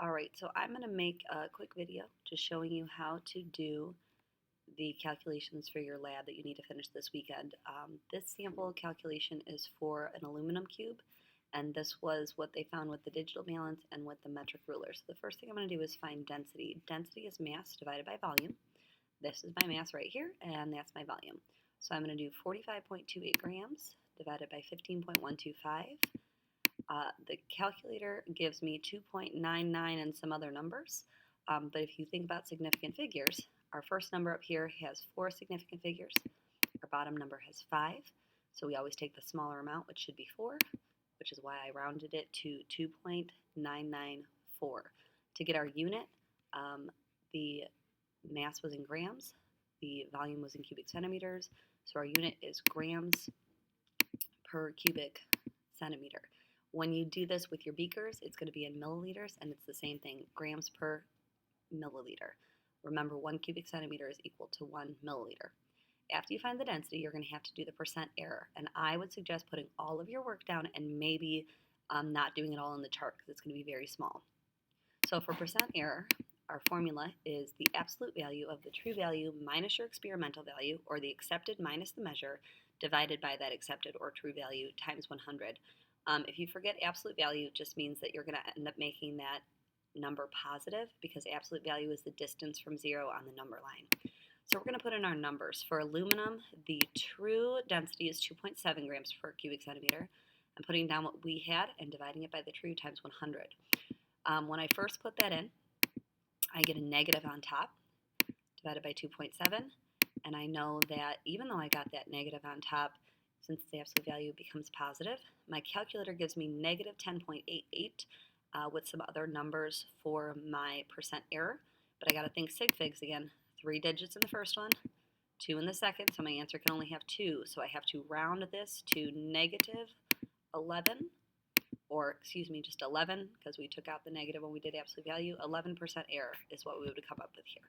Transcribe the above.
Alright, so I'm going to make a quick video just showing you how to do the calculations for your lab that you need to finish this weekend. This sample calculation is for an aluminum cube, and this was what they found with the digital balance and with the metric ruler. So the first thing I'm going to do is find density. Density is mass divided by volume. This is my mass right here, and that's my volume. So I'm going to do 45.28 grams divided by 15.125. The calculator gives me 2.99 and some other numbers, but if you think about significant figures, our first number up here has 4 significant figures, our bottom number has 5, so we always take the smaller amount, which should be 4, which is why I rounded it to 2.994. To get our unit, the mass was in grams, the volume was in cubic centimeters, so our unit is grams per cubic centimeter. When you do this with your beakers, it's going to be in milliliters, and it's the same thing, grams per milliliter. Remember, 1 cubic centimeter is equal to 1 milliliter. After you find the density, you're going to have to do the percent error, and I would suggest putting all of your work down and maybe not doing it all in the chart because it's going to be very small. So for percent error, our formula is the absolute value of the true value minus your experimental value, or the accepted minus the measure, divided by that accepted or true value times 100. If you forget absolute value, it just means that you're going to end up making that number positive because absolute value is the distance from 0 on the number line. So we're going to put in our numbers. For aluminum, the true density is 2.7 grams per cubic centimeter. I'm putting down what we had and dividing it by the true times 100. When I first put that in, I get a negative on top divided by 2.7, and I know that even though I got that negative on top, since the absolute value becomes positive, my calculator gives me negative 10.88 with some other numbers for my percent error. But I got to think sig figs again. 3 digits in the first one, 2 in the second, so my answer can only have 2. So I have to round this to negative 11, or excuse me, just 11, because we took out the negative when we did absolute value. 11% error is what we would come up with here.